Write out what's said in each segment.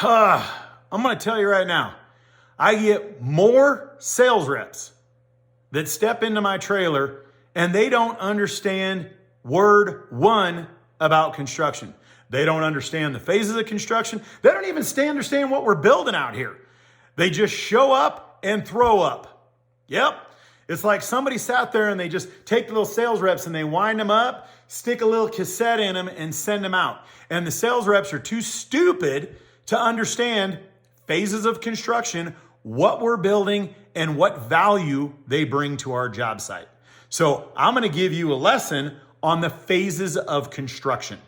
I'm going to tell you right now, I get more sales reps that step into my trailer and they don't understand word one about construction. They don't understand the phases of construction. They don't even understand what we're building out here. They just show up and throw up. Yep. It's like somebody sat there and they just take the little sales reps and they wind them up, stick a little cassette in them and send them out. And the sales reps are too stupid to understand phases of construction, what we're building, and what value they bring to our job site. So I'm going to give you a lesson on the phases of construction.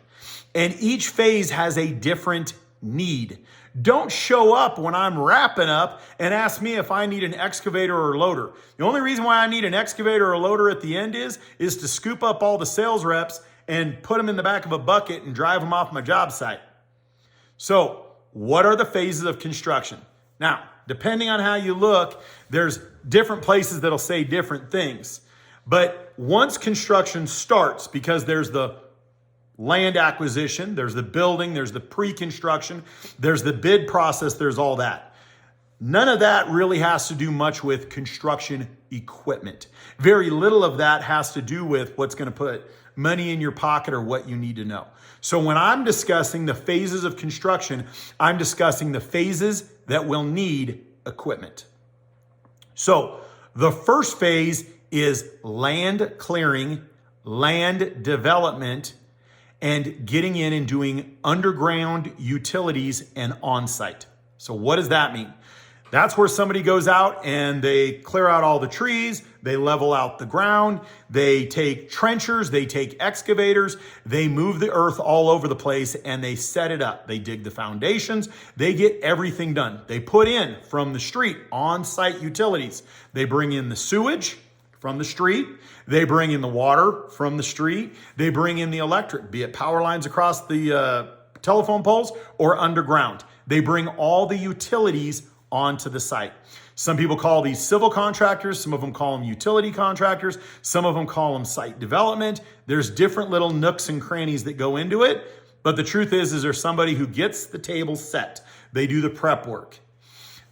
And each phase has a different need. Don't show up when I'm wrapping up and ask me if I need an excavator or loader. The only reason why I need an excavator or loader at the end is to scoop up all the sales reps and put them in the back of a bucket and drive them off my job site. So, what are the phases of construction? Now, depending on how you look, there's different places that'll say different things. But once construction starts, because there's the land acquisition, there's the building, there's the pre-construction, there's the bid process, there's all that. None of that really has to do much with construction equipment. Very little of that has to do with what's going to put money in your pocket or what you need to know. So when I'm discussing the phases of construction, I'm discussing the phases that will need equipment. So the first phase is land clearing, land development, and getting in and doing underground utilities and on-site. So what does that mean? That's where somebody goes out and they clear out all the trees, they level out the ground, they take trenchers, they take excavators, they move the earth all over the place and they set it up. They dig the foundations, they get everything done. They put in from the street on-site utilities. They bring in the sewage from the street, they bring in the water from the street, they bring in the electric, be it power lines across the telephone poles or underground. They bring all the utilities onto the site. Some people call these civil contractors, some of them call them utility contractors, some of them call them site development. There's different little nooks and crannies that go into it, but the truth is there's somebody who gets the table set. They do the prep work.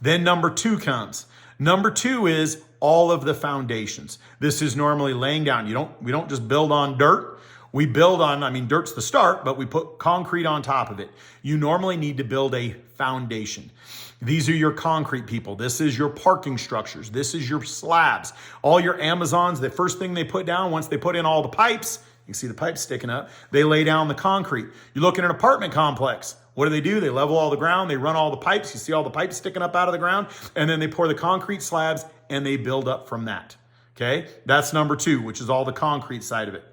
Then number two comes. Number two is all of the foundations. This is normally laying down. We don't just build on dirt. We build on, dirt's the start, but we put concrete on top of it. You normally need to build a foundation. These are your concrete people. This is your parking structures. This is your slabs. All your Amazons, the first thing they put down, once they put in all the pipes, you can see the pipes sticking up, they lay down the concrete. You look at an apartment complex. What do? They level all the ground. They run all the pipes. You see all the pipes sticking up out of the ground. And then they pour the concrete slabs and they build up from that. Okay? That's number two, which is all the concrete side of it.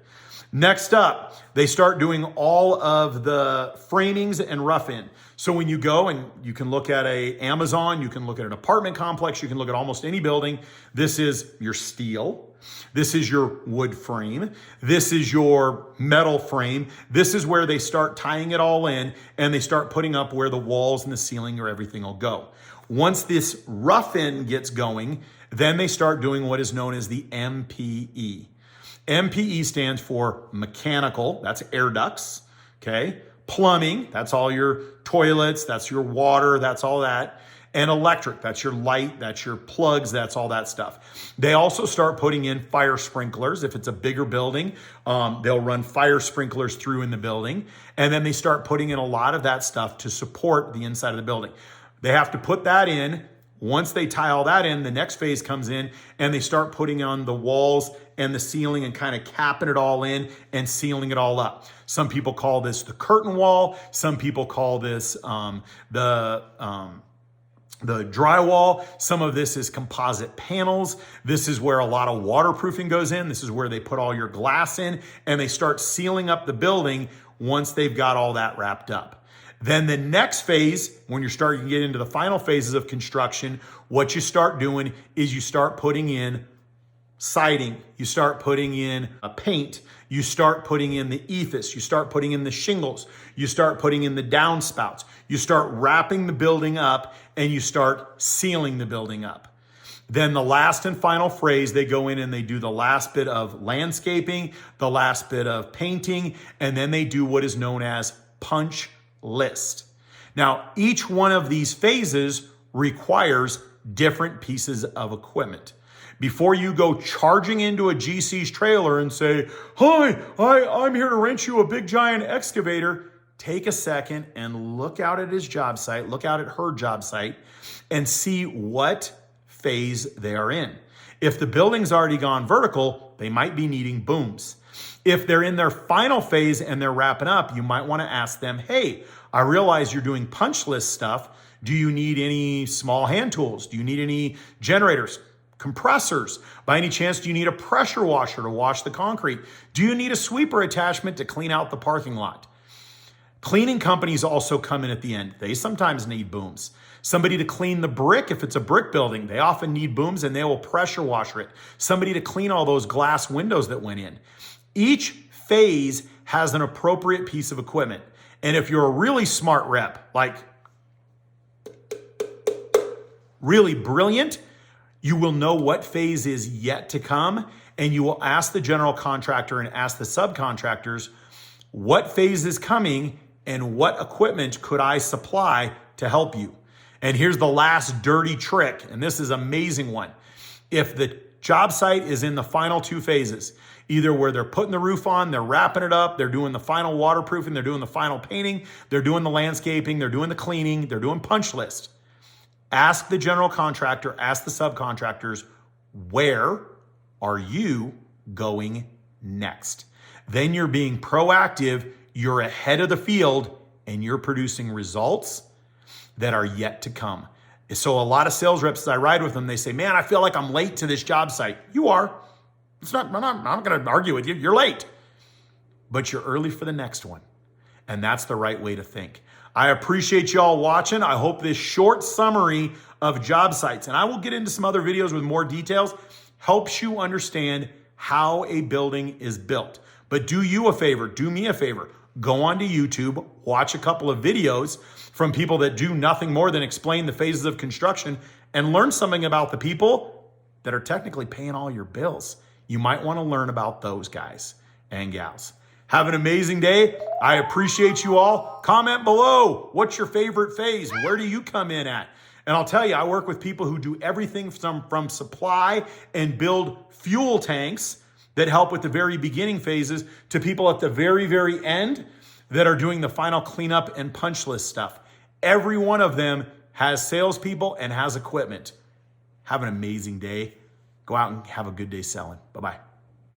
Next up, they start doing all of the framings and rough in. So when you go and you can look at a Amazon, you can look at an apartment complex, you can look at almost any building. This is your steel. This is your wood frame. This is your metal frame. This is where they start tying it all in and they start putting up where the walls and the ceiling or everything will go. Once this rough in gets going, then they start doing what is known as the MPE. MPE stands for mechanical, that's air ducts, okay? Plumbing, that's all your toilets, that's your water, that's all that. And electric, that's your light, that's your plugs, that's all that stuff. They also start putting in fire sprinklers. If it's a bigger building, they'll run fire sprinklers through in the building. And then they start putting in a lot of that stuff to support the inside of the building. They have to put that in. Once they tie all that in, the next phase comes in and they start putting on the walls and the ceiling and kind of capping it all in and sealing it all up. Some people call this the curtain wall. Some people call this the drywall. Some of this is composite panels. This is where a lot of waterproofing goes in. This is where they put all your glass in and they start sealing up the building once they've got all that wrapped up. Then the next phase, when you're starting to get into the final phases of construction, what you start doing is you start putting in siding, you start putting in a paint, you start putting in the ephes, you start putting in the shingles, you start putting in the downspouts, you start wrapping the building up and you start sealing the building up. Then the last and final phrase, they go in and they do the last bit of landscaping, the last bit of painting, and then they do what is known as punch list. Now, each one of these phases requires different pieces of equipment. Before you go charging into a GC's trailer and say, "Hi, I'm here to rent you a big giant excavator," take a second and look out at his job site, look out at her job site, and see what phase they are in. If the building's already gone vertical, they might be needing booms. If they're in their final phase and they're wrapping up, you might want to ask them, "Hey, I realize you're doing punch list stuff. Do you need any small hand tools? Do you need any generators, compressors? By any chance, do you need a pressure washer to wash the concrete? Do you need a sweeper attachment to clean out the parking lot?" Cleaning companies also come in at the end. They sometimes need booms. Somebody to clean the brick, if it's a brick building, they often need booms and they will pressure washer it. Somebody to clean all those glass windows that went in. Each phase has an appropriate piece of equipment. And if you're a really smart rep, like really brilliant, you will know what phase is yet to come, and you will ask the general contractor and ask the subcontractors, what phase is coming and what equipment could I supply to help you? And here's the last dirty trick, and this is an amazing one. If the job site is in the final two phases, either where they're putting the roof on, they're wrapping it up, they're doing the final waterproofing, they're doing the final painting, they're doing the landscaping, they're doing the cleaning, they're doing punch list, ask the general contractor, ask the subcontractors, where are you going next? Then you're being proactive, you're ahead of the field, and you're producing results that are yet to come. So a lot of sales reps, as I ride with them, they say, "Man, I feel like I'm late to this job site." You are. I'm not going to argue with you. You're late. But you're early for the next one. And that's the right way to think. I appreciate y'all watching. I hope this short summary of job sites, and I will get into some other videos with more details, helps you understand how a building is built. But do you a favor, do me a favor. Go onto YouTube, watch a couple of videos from people that do nothing more than explain the phases of construction and learn something about the people that are technically paying all your bills. You might want to learn about those guys and gals. Have an amazing day. I appreciate you all. Comment below. What's your favorite phase? Where do you come in at? And I'll tell you, I work with people who do everything from supply and build fuel tanks that help with the very beginning phases to people at the very, very end that are doing the final cleanup and punch list stuff. Every one of them has salespeople and has equipment. Have an amazing day. Go out and have a good day selling. Bye-bye.